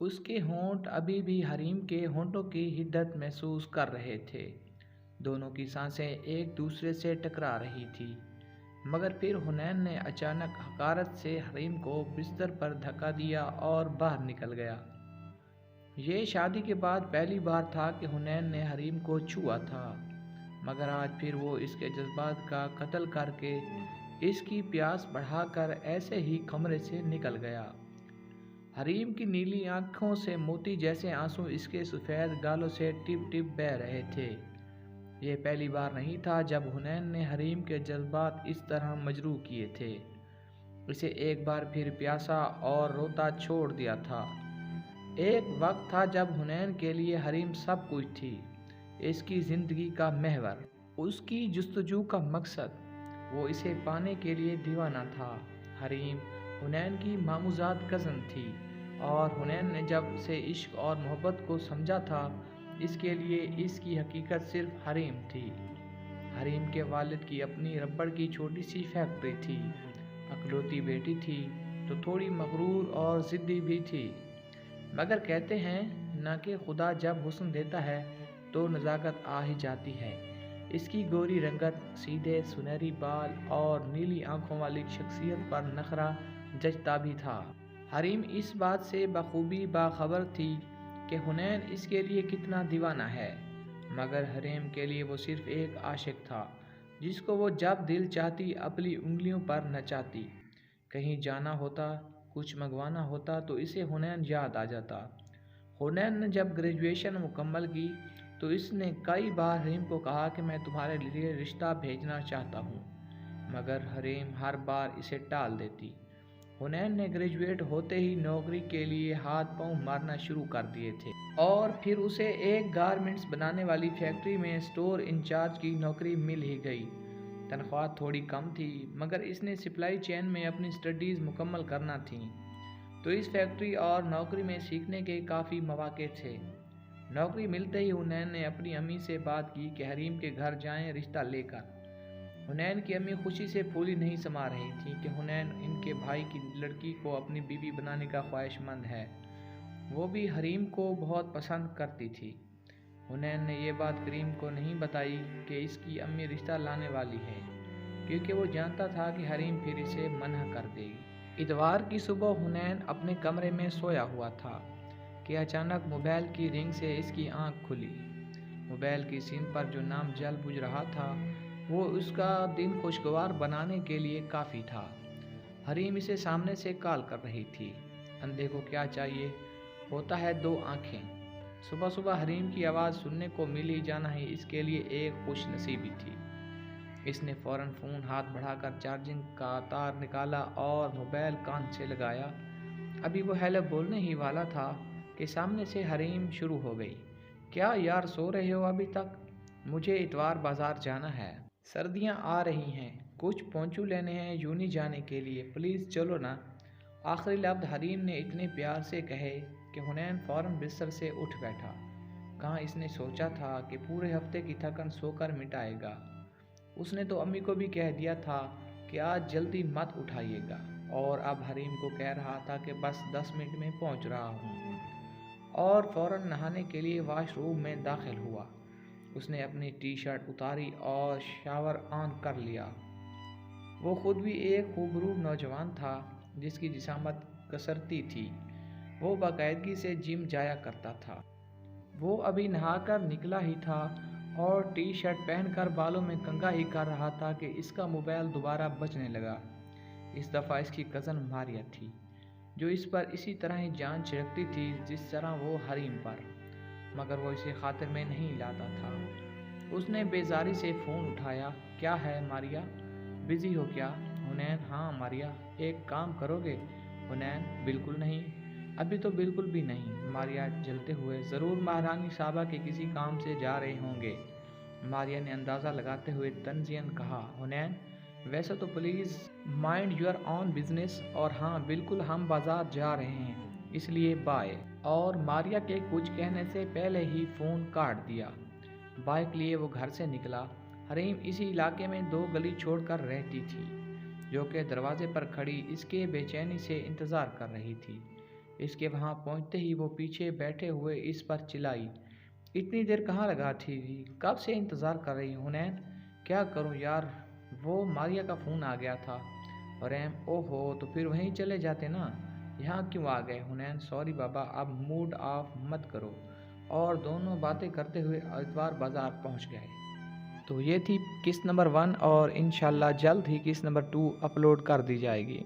اس کے ہونٹ ابھی بھی حریم کے ہونٹوں کی حدت محسوس کر رہے تھے۔ دونوں کی سانسیں ایک دوسرے سے ٹکرا رہی تھی، مگر پھر حنین نے اچانک حقارت سے حریم کو بستر پر دھکا دیا اور باہر نکل گیا۔ یہ شادی کے بعد پہلی بار تھا کہ حنین نے حریم کو چھوا تھا، مگر آج پھر وہ اس کے جذبات کا قتل کر کے اس کی پیاس بڑھا کر ایسے ہی کمرے سے نکل گیا۔ حریم کی نیلی آنکھوں سے موتی جیسے آنسو اس کے سفید گالوں سے ٹپ ٹپ بہہ رہے تھے۔ یہ پہلی بار نہیں تھا جب حنین نے حریم کے جذبات اس طرح مجروح کیے تھے۔ اسے ایک بار پھر پیاسا اور روتا چھوڑ دیا تھا۔ ایک وقت تھا جب حنین کے لیے حریم سب کچھ تھی، اس کی زندگی کا محور، اس کی جستجو کا مقصد۔ وہ اسے پانے کے لیے دیوانہ تھا۔ حریم حنین کی ماموزاد کزن تھی، اور حنین نے جب سے عشق اور محبت کو سمجھا تھا، اس کے لیے اس کی حقیقت صرف حریم تھی۔ حریم کے والد کی اپنی ربڑ کی چھوٹی سی فیکٹری تھی۔ اکلوتی بیٹی تھی تو تھوڑی مغرور اور ضدی بھی تھی، مگر کہتے ہیں نہ کہ خدا جب حسن دیتا ہے تو نزاکت آ ہی جاتی ہے۔ اس کی گوری رنگت، سیدھے سنہری بال اور نیلی آنکھوں والی شخصیت پر نخرہ جچتا بھی تھا۔ حریم اس بات سے بخوبی باخبر تھی کہ حنین اس کے لیے کتنا دیوانہ ہے، مگر حریم کے لیے وہ صرف ایک عاشق تھا، جس کو وہ جب دل چاہتی اپنی انگلیوں پر نچاتی۔ کہیں جانا ہوتا، کچھ منگوانا ہوتا تو اسے حنین یاد آ جاتا۔ حنین نے جب گریجویشن مکمل کی تو اس نے کئی بار حریم کو کہا کہ میں تمہارے لیے رشتہ بھیجنا چاہتا ہوں، مگر حریم ہر بار اسے ٹال دیتی۔ حنین نے گریجویٹ ہوتے ہی نوکری کے لیے ہاتھ پاؤں مارنا شروع کر دیے تھے، اور پھر اسے ایک گارمنٹس بنانے والی فیکٹری میں اسٹور انچارج کی نوکری مل ہی گئی۔ تنخواہ تھوڑی کم تھی، مگر اس نے سپلائی چین میں اپنی اسٹڈیز مکمل کرنا تھیں، تو اس فیکٹری اور نوکری میں سیکھنے کے کافی مواقع تھے۔ نوکری ملتے ہی حنین نے اپنی امی سے بات کی کہ حریم کے گھر جائیں رشتہ لے کر۔ حنین کی امی خوشی سے پھولی نہیں سما رہی تھیں کہ حنین ان کے بھائی کی لڑکی کو اپنی بیوی بنانے کا خواہش مند ہے۔ وہ بھی حریم کو بہت پسند کرتی تھی۔ حنین نے یہ بات کریم کو نہیں بتائی کہ اس کی امی رشتہ لانے والی ہے، کیونکہ وہ جانتا تھا کہ حریم پھر اسے منع کر دے گی۔ اتوار کی صبح حنین اپنے کمرے میں سویا ہوا تھا کہ اچانک موبائل کی رنگ سے اس کی آنکھ کھلی۔ موبائل کی اسکرین پر جو نام جل بجھ رہا تھا وہ اس کا دن خوشگوار بنانے کے لیے کافی تھا۔ حریم اسے سامنے سے کال کر رہی تھی۔ اندھے کو کیا چاہیے، ہوتا ہے دو آنکھیں۔ صبح صبح حریم کی آواز سننے کو ملی جانا ہی اس کے لیے ایک خوش نصیبی تھی۔ اس نے فوراً فون ہاتھ بڑھا کر چارجنگ کا تار نکالا اور موبائل کان سے لگایا۔ ابھی وہ ہیلو بولنے ہی والا تھا کہ سامنے سے حریم شروع ہو گئی۔ کیا یار سو رہے ہو ابھی تک؟ مجھے اتوار بازار جانا ہے۔ سردیاں آ رہی ہیں، کچھ پونچو لینے ہیں یونی جانے کے لیے، پلیز چلو نا۔ آخری لفظ حریم نے اتنے پیار سے کہے کہ حنین فوراً بستر سے اٹھ بیٹھا۔ کہاں اس نے سوچا تھا کہ پورے ہفتے کی تھکن سو کر مٹائے گا۔ اس نے تو امی کو بھی کہہ دیا تھا کہ آج جلدی مت اٹھائیے گا، اور اب حریم کو کہہ رہا تھا کہ بس 10 منٹ میں پہنچ رہا ہوں، اور فوراً نہانے کے لیے واش روم میں داخل ہوا۔ اس نے اپنی ٹی شرٹ اتاری اور شاور آن کر لیا۔ وہ خود بھی ایک خوبرو نوجوان تھا جس کی جسامت کسرتی تھی۔ وہ باقاعدگی سے جم جایا کرتا تھا۔ وہ ابھی نہا کر نکلا ہی تھا اور ٹی شرٹ پہن کر بالوں میں کنگھا ہی کر رہا تھا کہ اس کا موبائل دوبارہ بجنے لگا۔ اس دفعہ اس کی کزن ماریا تھی، جو اس پر اسی طرح ہی جان چھڑکتی تھی جس طرح وہ حریم پر، مگر وہ اسے خاطر میں نہیں لاتا تھا۔ اس نے بیزاری سے فون اٹھایا۔ کیا ہے ماریا، بزی ہو کیا؟ حنین: ہاں ماریا، ایک کام کرو گے؟ حنین: بالکل نہیں، ابھی تو بالکل بھی نہیں۔ ماریا جلتے ہوئے: ضرور مہارانی صاحبہ کے کسی کام سے جا رہے ہوں گے۔ ماریا نے اندازہ لگاتے ہوئے طنزیاً کہا۔ حنین: ویسے تو please mind your own business, اور ہاں بالکل ہم بازار جا رہے ہیں، اس لیے بائے۔ اور ماریا کے کچھ کہنے سے پہلے ہی فون کاٹ دیا۔ بائک لیے وہ گھر سے نکلا۔ حریم اسی علاقے میں 2 گلی چھوڑ کر رہتی تھی، جو کہ دروازے پر کھڑی اس کے بے چینی سے انتظار کر رہی تھی اس کے وہاں پہنچتے ہی وہ پیچھے بیٹھے ہوئے اس پر چلائی، اتنی دیر کہاں لگا تھی؟ کب سے انتظار کر رہی ہوں حنین۔ کیا کروں یار، وہ ماریا کا فون آ گیا تھا۔ رحم: او ہو، تو پھر وہیں چلے جاتے نا، یہاں کیوں آ گئے؟ حنین: سوری بابا، اب موڈ آف مت کرو۔ اور دونوں باتیں کرتے ہوئے اتوار بازار پہنچ گئے۔ تو یہ تھی قسط نمبر 1 اور انشاءاللہ جلد ہی قسط نمبر 2 اپلوڈ کر دی جائے گی۔